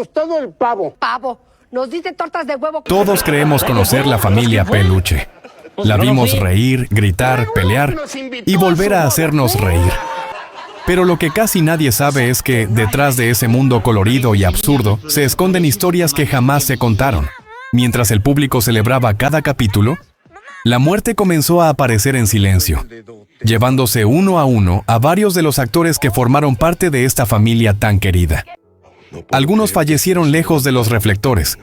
gustado el pavo. Pavo. Nos dice tortas de huevo. Todos creemos conocer la familia Peluche. La vimos reír, gritar, pelear y volver a hacernos reír. Pero lo que casi nadie sabe es que, detrás de ese mundo colorido y absurdo, se esconden historias que jamás se contaron. Mientras el público celebraba cada capítulo, la muerte comenzó a aparecer en silencio, llevándose uno a varios de los actores que formaron parte de esta familia tan querida. Algunos fallecieron lejos de los reflectores,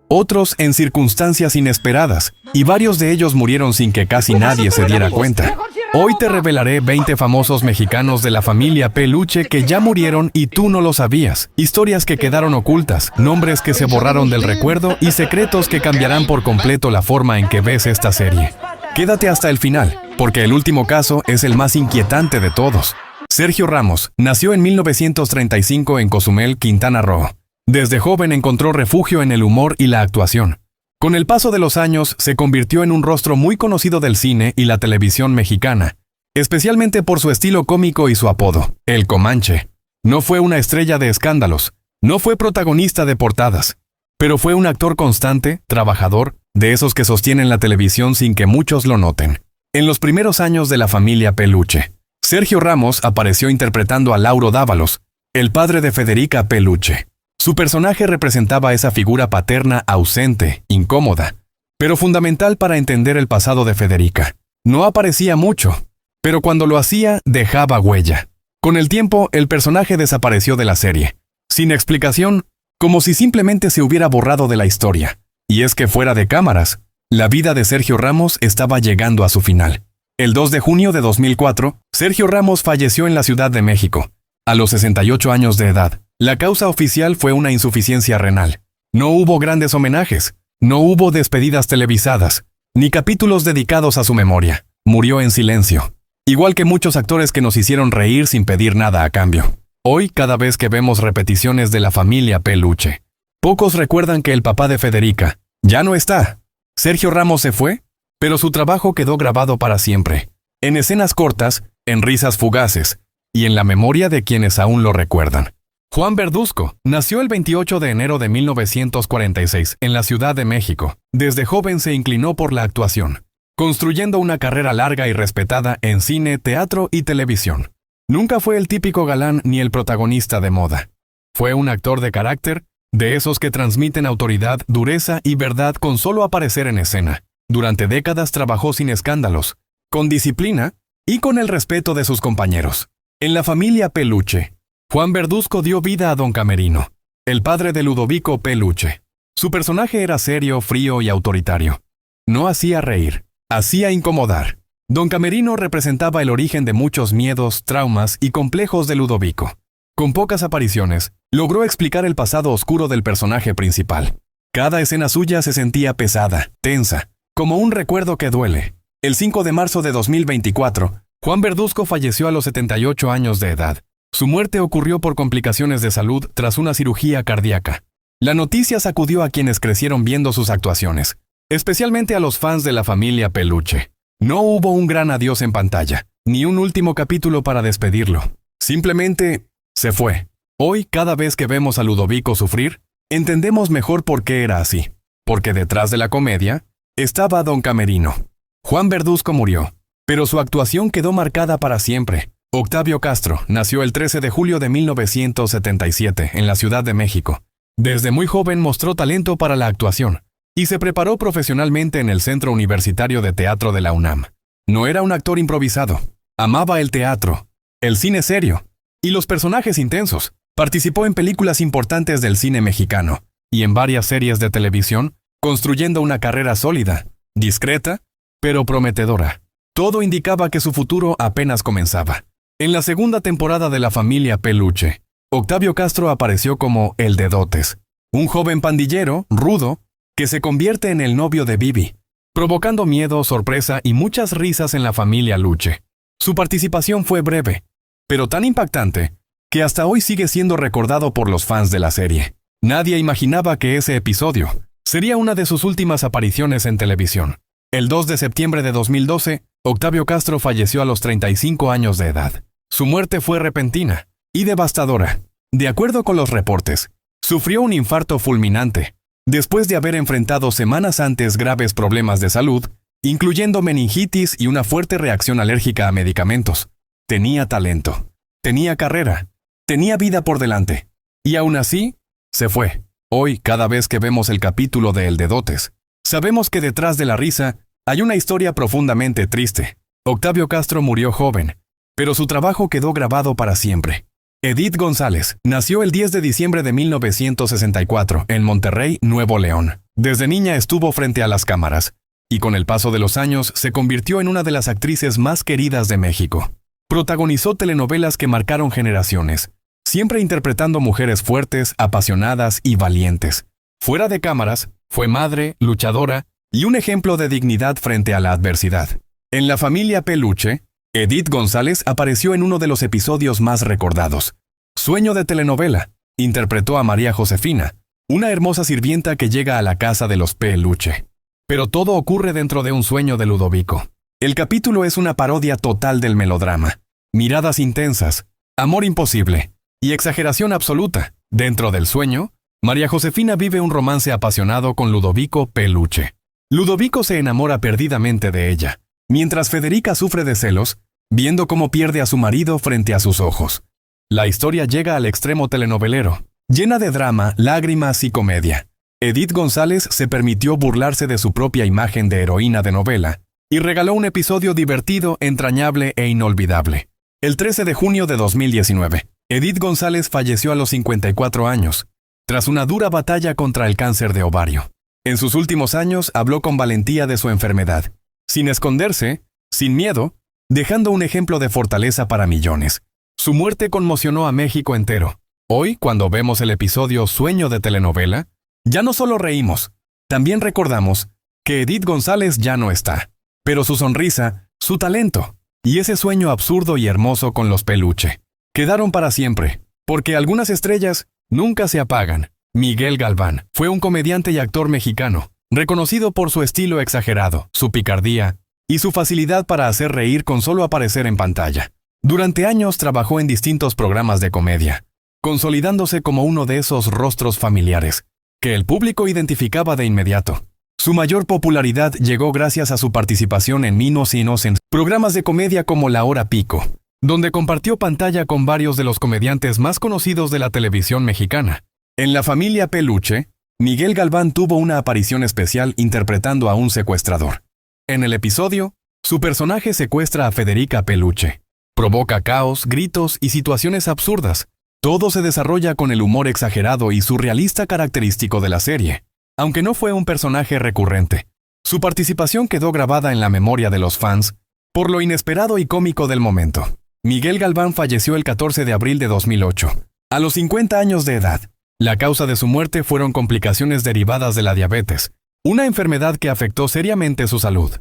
otros en circunstancias inesperadas, y varios de ellos murieron sin que casi nadie se diera cuenta. Hoy te revelaré 20 famosos mexicanos de la familia Peluche que ya murieron y tú no lo sabías. Historias que quedaron ocultas, nombres que se borraron del recuerdo y secretos que cambiarán por completo la forma en que ves esta serie. Quédate hasta el final, porque el último caso es el más inquietante de todos. Sergio Ramos nació en 1935 en Cozumel, Quintana Roo. Desde joven encontró refugio en el humor y la actuación. Con el paso de los años, se convirtió en un rostro muy conocido del cine y la televisión mexicana, especialmente por su estilo cómico y su apodo, El Comanche. No fue una estrella de escándalos, no fue protagonista de portadas, pero fue un actor constante, trabajador, de esos que sostienen la televisión sin que muchos lo noten. En los primeros años de la familia Peluche, Sergio Ramos apareció interpretando a Lauro Dávalos, el padre de Federica Peluche. Su personaje representaba esa figura paterna ausente, incómoda, pero fundamental para entender el pasado de Federica. No aparecía mucho, pero cuando lo hacía, dejaba huella. Con el tiempo, el personaje desapareció de la serie, sin explicación, como si simplemente se hubiera borrado de la historia. Y es que fuera de cámaras, la vida de Sergio Ramos estaba llegando a su final. El 2 de junio de 2004, Sergio Ramos falleció en la Ciudad de México, a los 68 años de edad. La causa oficial fue una insuficiencia renal. No hubo grandes homenajes, no hubo despedidas televisadas, ni capítulos dedicados a su memoria. Murió en silencio. Igual que muchos actores que nos hicieron reír sin pedir nada a cambio. Hoy, cada vez que vemos repeticiones de la familia Peluche, pocos recuerdan que el papá de Federica ya no está. Sergio Ramos se fue, pero su trabajo quedó grabado para siempre. En escenas cortas, en risas fugaces, y en la memoria de quienes aún lo recuerdan. Juan Verduzco nació el 28 de enero de 1946 en la Ciudad de México. Desde joven se inclinó por la actuación, construyendo una carrera larga y respetada en cine, teatro y televisión. Nunca fue el típico galán ni el protagonista de moda. Fue un actor de carácter, de esos que transmiten autoridad, dureza y verdad con solo aparecer en escena. Durante décadas trabajó sin escándalos, con disciplina y con el respeto de sus compañeros. En la familia Peluche, Juan Verduzco dio vida a Don Camerino, el padre de Ludovico Peluche. Su personaje era serio, frío y autoritario. No hacía reír, hacía incomodar. Don Camerino representaba el origen de muchos miedos, traumas y complejos de Ludovico. Con pocas apariciones, logró explicar el pasado oscuro del personaje principal. Cada escena suya se sentía pesada, tensa, como un recuerdo que duele. El 5 de marzo de 2024, Juan Verduzco falleció a los 78 años de edad. Su muerte ocurrió por complicaciones de salud tras una cirugía cardíaca. La noticia sacudió a quienes crecieron viendo sus actuaciones, especialmente a los fans de la familia Peluche. No hubo un gran adiós en pantalla, ni un último capítulo para despedirlo. Simplemente, se fue. Hoy, cada vez que vemos a Ludovico sufrir, entendemos mejor por qué era así. Porque detrás de la comedia, estaba Don Camerino. Juan Verduzco murió, pero su actuación quedó marcada para siempre. Octavio Castro nació el 13 de julio de 1977 en la Ciudad de México. Desde muy joven mostró talento para la actuación y se preparó profesionalmente en el Centro Universitario de Teatro de la UNAM. No era un actor improvisado, amaba el teatro, el cine serio y los personajes intensos. Participó en películas importantes del cine mexicano y en varias series de televisión, construyendo una carrera sólida, discreta, pero prometedora. Todo indicaba que su futuro apenas comenzaba. En la segunda temporada de la familia Peluche, Octavio Castro apareció como el de dotes, un joven pandillero, rudo, que se convierte en el novio de Vivi, provocando miedo, sorpresa y muchas risas en la familia Luche. Su participación fue breve, pero tan impactante, que hasta hoy sigue siendo recordado por los fans de la serie. Nadie imaginaba que ese episodio sería una de sus últimas apariciones en televisión. El 2 de septiembre de 2012, Octavio Castro falleció a los 35 años de edad. Su muerte fue repentina y devastadora. De acuerdo con los reportes, Sufrió un infarto fulminante, después de haber enfrentado semanas antes graves problemas de salud, incluyendo meningitis y una fuerte reacción alérgica a medicamentos. Tenía talento, tenía carrera, tenía vida por delante. Y aún así, se fue. Hoy, cada vez que vemos el capítulo de El Dedotes, sabemos que detrás de la risa hay una historia profundamente triste. Octavio Castro murió joven, pero su trabajo quedó grabado para siempre. Edith González nació el 10 de diciembre de 1964 en Monterrey, Nuevo León. Desde niña estuvo frente a las cámaras, y con el paso de los años se convirtió en una de las actrices más queridas de México. Protagonizó telenovelas que marcaron generaciones, siempre interpretando mujeres fuertes, apasionadas y valientes. Fuera de cámaras, fue madre, luchadora y un ejemplo de dignidad frente a la adversidad. En La Familia Peluche, Edith González apareció en uno de los episodios más recordados. Sueño de telenovela. Interpretó a María Josefina, una hermosa sirvienta que llega a la casa de los Peluche. Pero todo ocurre dentro de un sueño de Ludovico. El capítulo es una parodia total del melodrama. Miradas intensas, amor imposible y exageración absoluta. Dentro del sueño, María Josefina vive un romance apasionado con Ludovico Peluche. Ludovico se enamora perdidamente de ella, mientras Federica sufre de celos, viendo cómo pierde a su marido frente a sus ojos. La historia llega al extremo telenovelero, llena de drama, lágrimas y comedia. Edith González se permitió burlarse de su propia imagen de heroína de novela y regaló un episodio divertido, entrañable e inolvidable. El 13 de junio de 2019, Edith González falleció a los 54 años, tras una dura batalla contra el cáncer de ovario. En sus últimos años habló con valentía de su enfermedad, sin esconderse, sin miedo, dejando un ejemplo de fortaleza para millones. Su muerte conmocionó a México entero. Hoy, cuando vemos el episodio Sueño de telenovela, ya no solo reímos, también recordamos que Edith González ya no está, pero su sonrisa, su talento y ese sueño absurdo y hermoso con los Peluche quedaron para siempre, porque algunas estrellas nunca se apagan. Miguel Galván fue un comediante y actor mexicano, reconocido por su estilo exagerado, su picardía y su facilidad para hacer reír con solo aparecer en pantalla. Durante años trabajó en distintos programas de comedia, consolidándose como uno de esos rostros familiares que el público identificaba de inmediato. Su mayor popularidad llegó gracias a su participación en Minos Innocents, programas de comedia como La Hora Pico, donde compartió pantalla con varios de los comediantes más conocidos de la televisión mexicana. En La Familia Peluche, Miguel Galván tuvo una aparición especial interpretando a un secuestrador. En el episodio, su personaje secuestra a Federica Peluche. Provoca caos, gritos y situaciones absurdas. Todo se desarrolla con el humor exagerado y surrealista característico de la serie. Aunque no fue un personaje recurrente, su participación quedó grabada en la memoria de los fans por lo inesperado y cómico del momento. Miguel Galván falleció el 14 de abril de 2008, a los 50 años de edad. La causa de su muerte fueron complicaciones derivadas de la diabetes, una enfermedad que afectó seriamente su salud.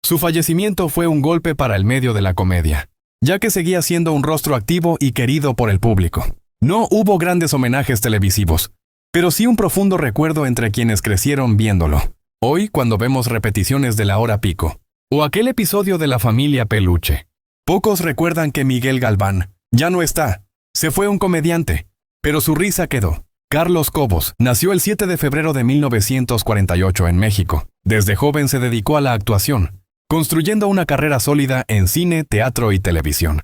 Su fallecimiento fue un golpe para el medio de la comedia, ya que seguía siendo un rostro activo y querido por el público. No hubo grandes homenajes televisivos, pero sí un profundo recuerdo entre quienes crecieron viéndolo. Hoy, cuando vemos repeticiones de La Hora Pico, o aquel episodio de La Familia Peluche, pocos recuerdan que Miguel Galván ya no está. Se fue un comediante, pero su risa quedó. Carlos Cobos nació el 7 de febrero de 1948 en México. Desde joven se dedicó a la actuación, construyendo una carrera sólida en cine, teatro y televisión.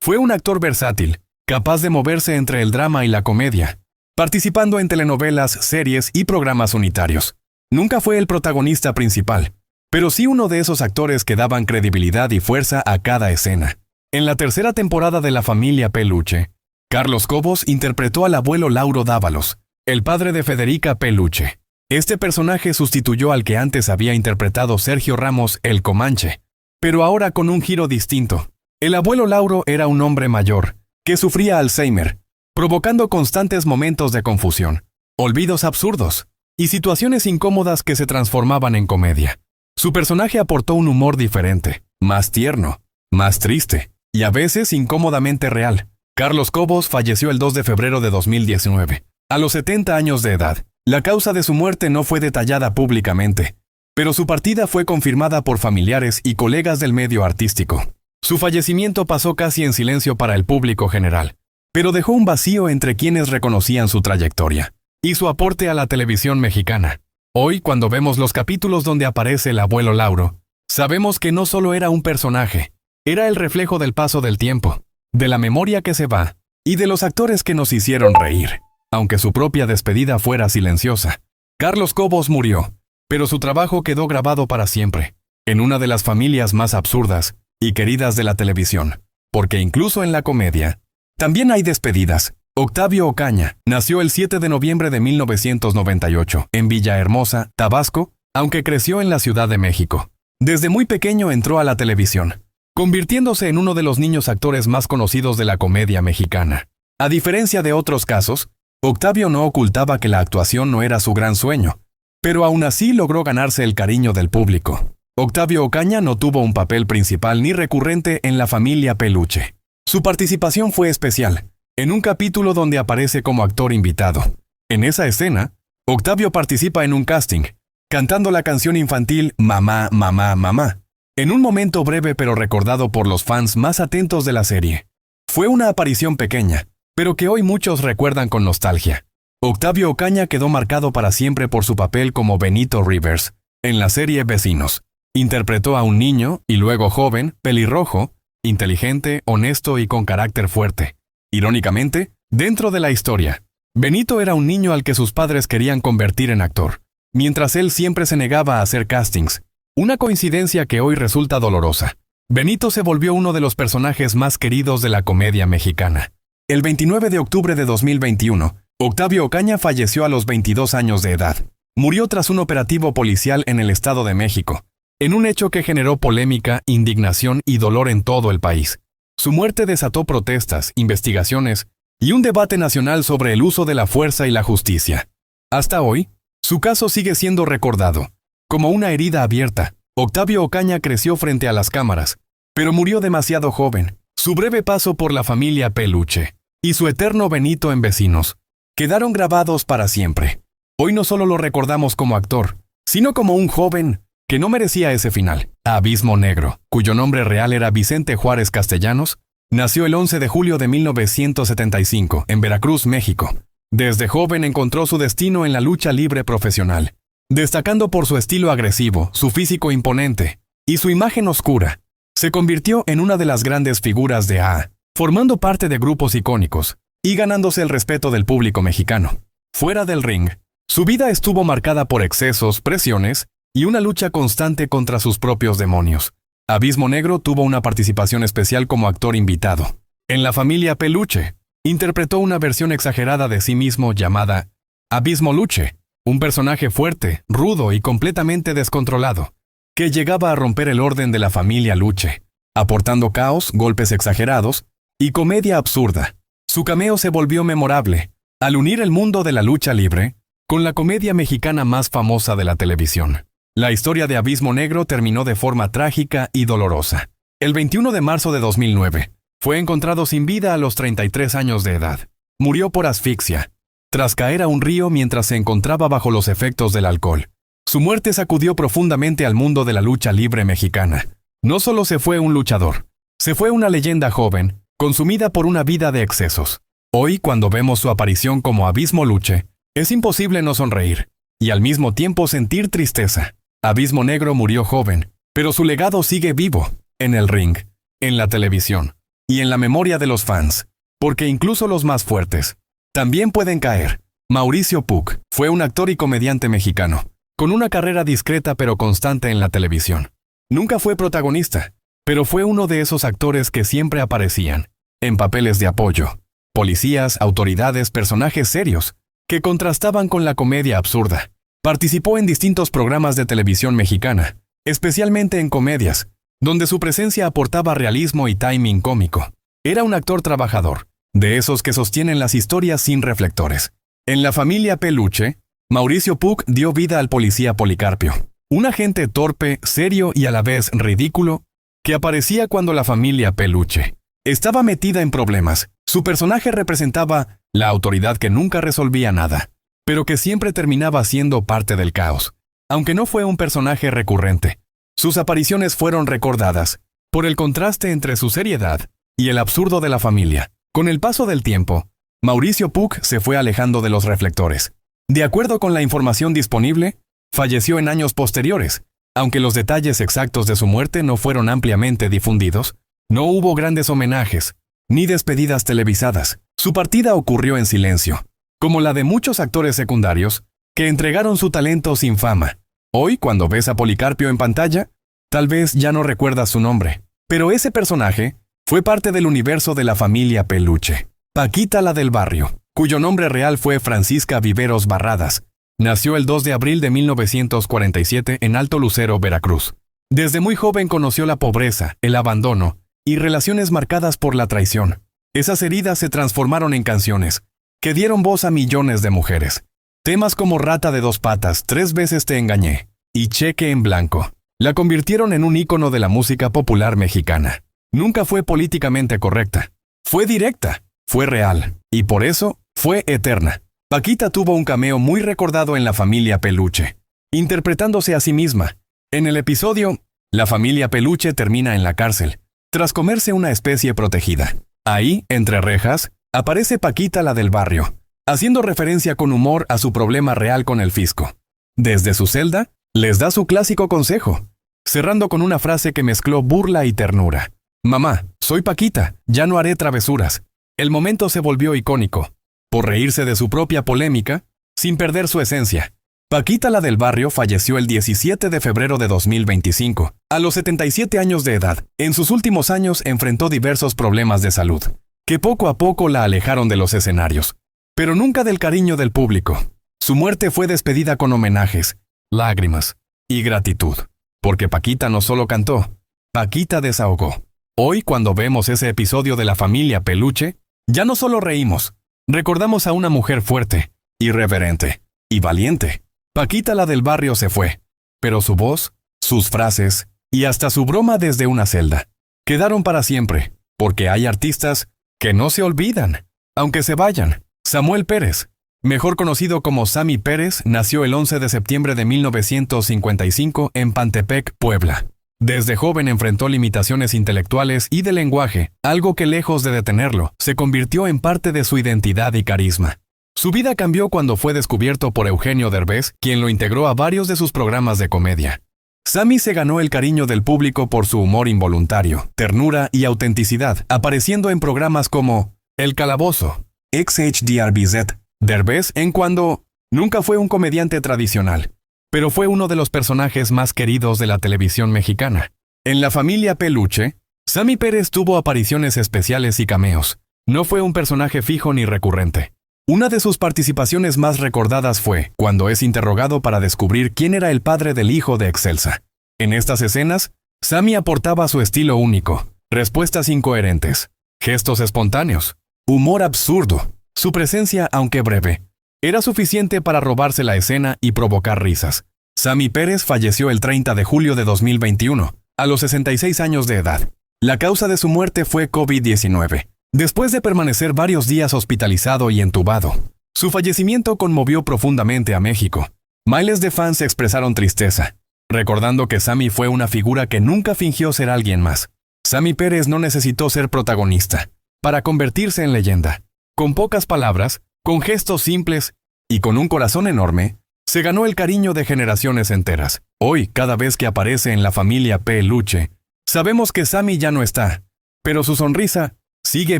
Fue un actor versátil, capaz de moverse entre el drama y la comedia, participando en telenovelas, series y programas unitarios. Nunca fue el protagonista principal, pero sí uno de esos actores que daban credibilidad y fuerza a cada escena. En la tercera temporada de La Familia Peluche, Carlos Cobos interpretó al abuelo Lauro Dávalos, el padre de Federica Peluche. Este personaje sustituyó al que antes había interpretado Sergio Ramos, el Comanche, pero ahora con un giro distinto. El abuelo Lauro era un hombre mayor, que sufría Alzheimer, provocando constantes momentos de confusión, olvidos absurdos y situaciones incómodas que se transformaban en comedia. Su personaje aportó un humor diferente, más tierno, más triste y a veces incómodamente real. Carlos Cobos falleció el 2 de febrero de 2019, a los 70 años de edad. La causa de su muerte no fue detallada públicamente, pero su partida fue confirmada por familiares y colegas del medio artístico. Su fallecimiento pasó casi en silencio para el público general, pero dejó un vacío entre quienes reconocían su trayectoria. y su aporte a la televisión mexicana. Hoy, cuando vemos los capítulos donde aparece el abuelo Lauro, sabemos que no solo era un personaje, era el reflejo del paso del tiempo, de la memoria que se va, y de los actores que nos hicieron reír. Aunque su propia despedida fuera silenciosa, Carlos Cobos murió, pero su trabajo quedó grabado para siempre, en una de las familias más absurdas y queridas de la televisión, porque incluso en la comedia, también hay despedidas. Octavio Ocaña nació el 7 de noviembre de 1998, en Villahermosa, Tabasco, aunque creció en la Ciudad de México. Desde muy pequeño entró a la televisión, convirtiéndose en uno de los niños actores más conocidos de la comedia mexicana. A diferencia de otros casos, Octavio no ocultaba que la actuación no era su gran sueño, pero aún así logró ganarse el cariño del público. Octavio Ocaña no tuvo un papel principal ni recurrente en La Familia Peluche. Su participación fue especial, en un capítulo donde aparece como actor invitado. En esa escena, Octavio participa en un casting, cantando la canción infantil Mamá, Mamá, Mamá, en un momento breve pero recordado por los fans más atentos de la serie. Fue una aparición pequeña, pero que hoy muchos recuerdan con nostalgia. Octavio Ocaña quedó marcado para siempre por su papel como Benito Rivers, en la serie Vecinos. Interpretó a un niño, y luego joven, pelirrojo, inteligente, honesto y con carácter fuerte. Irónicamente, dentro de la historia, Benito era un niño al que sus padres querían convertir en actor, mientras él siempre se negaba a hacer castings. Una coincidencia que hoy resulta dolorosa. Benito se volvió uno de los personajes más queridos de la comedia mexicana. El 29 de octubre de 2021, Octavio Ocaña falleció a los 22 años de edad. Murió tras un operativo policial en el Estado de México, en un hecho que generó polémica, indignación y dolor en todo el país. Su muerte desató protestas, investigaciones y un debate nacional sobre el uso de la fuerza y la justicia. Hasta hoy, su caso sigue siendo recordado. Como una herida abierta, Octavio Ocaña creció frente a las cámaras, pero murió demasiado joven. Su breve paso por La Familia Peluche y su eterno Benito en Vecinos quedaron grabados para siempre. Hoy no solo lo recordamos como actor, sino como un joven que no merecía ese final. Abismo Negro, cuyo nombre real era Vicente Juárez Castellanos, nació el 11 de julio de 1975 en Veracruz, México. Desde joven encontró su destino en la lucha libre profesional, destacando por su estilo agresivo, su físico imponente y su imagen oscura. Se convirtió en una de las grandes figuras de AA, formando parte de grupos icónicos y ganándose el respeto del público mexicano. Fuera del ring, su vida estuvo marcada por excesos, presiones y una lucha constante contra sus propios demonios. Abismo Negro tuvo una participación especial como actor invitado. En La Familia Peluche, interpretó una versión exagerada de sí mismo llamada Abismo Luche, un personaje fuerte, rudo y completamente descontrolado, que llegaba a romper el orden de la familia Luche, aportando caos, golpes exagerados y comedia absurda. Su cameo se volvió memorable, al unir el mundo de la lucha libre con la comedia mexicana más famosa de la televisión. La historia de Abismo Negro terminó de forma trágica y dolorosa. El 21 de marzo de 2009, fue encontrado sin vida a los 33 años de edad. Murió por asfixia, tras caer a un río mientras se encontraba bajo los efectos del alcohol. Su muerte sacudió profundamente al mundo de la lucha libre mexicana. No solo se fue un luchador, se fue una leyenda joven, consumida por una vida de excesos. Hoy, cuando vemos su aparición como Abismo Luche, es imposible no sonreír, y al mismo tiempo sentir tristeza. Abismo Negro murió joven, pero su legado sigue vivo, en el ring, en la televisión, y en la memoria de los fans, porque incluso los más fuertes también pueden caer. Mauricio Puch fue un actor y comediante mexicano, con una carrera discreta pero constante en la televisión. Nunca fue protagonista, pero fue uno de esos actores que siempre aparecían, en papeles de apoyo, policías, autoridades, personajes serios, que contrastaban con la comedia absurda. Participó en distintos programas de televisión mexicana, especialmente en comedias, donde su presencia aportaba realismo y timing cómico. Era un actor trabajador, de esos que sostienen las historias sin reflectores. En La Familia Peluche, Mauricio Puch dio vida al policía Policarpio, un agente torpe, serio y a la vez ridículo, que aparecía cuando la familia Peluche estaba metida en problemas. Su personaje representaba la autoridad que nunca resolvía nada, pero que siempre terminaba siendo parte del caos. Aunque no fue un personaje recurrente, sus apariciones fueron recordadas por el contraste entre su seriedad y el absurdo de la familia. Con el paso del tiempo, Mauricio Puch se fue alejando de los reflectores, De acuerdo con la información disponible, falleció en años posteriores. Aunque los detalles exactos de su muerte no fueron ampliamente difundidos, no hubo grandes homenajes, ni despedidas televisadas. Su partida ocurrió en silencio, como la de muchos actores secundarios que entregaron su talento sin fama. Hoy, cuando ves a Policarpio en pantalla, tal vez ya no recuerdas su nombre, pero ese personaje fue parte del universo de la familia Peluche. Paquita la del barrio, cuyo nombre real fue Francisca Viveros Barradas, nació el 2 de abril de 1947 en Alto Lucero, Veracruz. Desde muy joven conoció la pobreza, el abandono y relaciones marcadas por la traición. Esas heridas se transformaron en canciones, que dieron voz a millones de mujeres. Temas como Rata de dos patas, 3 veces te engañé y Cheque en blanco la convirtieron en un ícono de la música popular mexicana. Nunca fue políticamente correcta. Fue directa, fue real, y por eso fue eterna. Paquita tuvo un cameo muy recordado en la familia Peluche, interpretándose a sí misma. En el episodio, la familia Peluche termina en la cárcel, tras comerse una especie protegida. Ahí, entre rejas, aparece Paquita la del barrio, haciendo referencia con humor a su problema real con el fisco. Desde su celda, les da su clásico consejo, cerrando con una frase que mezcló burla y ternura. Mamá, soy Paquita, ya no haré travesuras. El momento se volvió icónico, por reírse de su propia polémica, sin perder su esencia. Paquita la del barrio falleció el 17 de febrero de 2025, a los 77 años de edad. En sus últimos años enfrentó diversos problemas de salud, que poco a poco la alejaron de los escenarios, pero nunca del cariño del público. Su muerte fue despedida con homenajes, lágrimas y gratitud, porque Paquita no solo cantó, Paquita desahogó. Hoy, cuando vemos ese episodio de la familia Peluche, ya no solo reímos, recordamos a una mujer fuerte, irreverente y valiente. Paquita la del barrio se fue, pero su voz, sus frases y hasta su broma desde una celda quedaron para siempre, porque hay artistas que no se olvidan, aunque se vayan. Samuel Pérez, mejor conocido como Sammy Pérez, nació el 11 de septiembre de 1955 en Pantepec, Puebla. Desde joven enfrentó limitaciones intelectuales y de lenguaje, algo que lejos de detenerlo, se convirtió en parte de su identidad y carisma. Su vida cambió cuando fue descubierto por Eugenio Derbez, quien lo integró a varios de sus programas de comedia. Sammy se ganó el cariño del público por su humor involuntario, ternura y autenticidad, apareciendo en programas como El Calabozo, XHDRBZ. Derbez, en cuando nunca fue un comediante tradicional, pero fue uno de los personajes más queridos de la televisión mexicana. En la familia Peluche, Sammy Pérez tuvo apariciones especiales y cameos. No fue un personaje fijo ni recurrente. Una de sus participaciones más recordadas fue cuando es interrogado para descubrir quién era el padre del hijo de Excelsa. En estas escenas, Sammy aportaba su estilo único, respuestas incoherentes, gestos espontáneos, humor absurdo. Su presencia, aunque breve, era suficiente para robarse la escena y provocar risas. Sammy Pérez falleció el 30 de julio de 2021, a los 66 años de edad. La causa de su muerte fue COVID-19. Después de permanecer varios días hospitalizado y entubado, su fallecimiento conmovió profundamente a México. Miles de fans expresaron tristeza, recordando que Sammy fue una figura que nunca fingió ser alguien más. Sammy Pérez no necesitó ser protagonista para convertirse en leyenda. Con pocas palabras, con gestos simples y con un corazón enorme, se ganó el cariño de generaciones enteras. Hoy, cada vez que aparece en la familia Peluche, sabemos que Sammy ya no está, pero su sonrisa sigue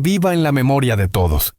viva en la memoria de todos.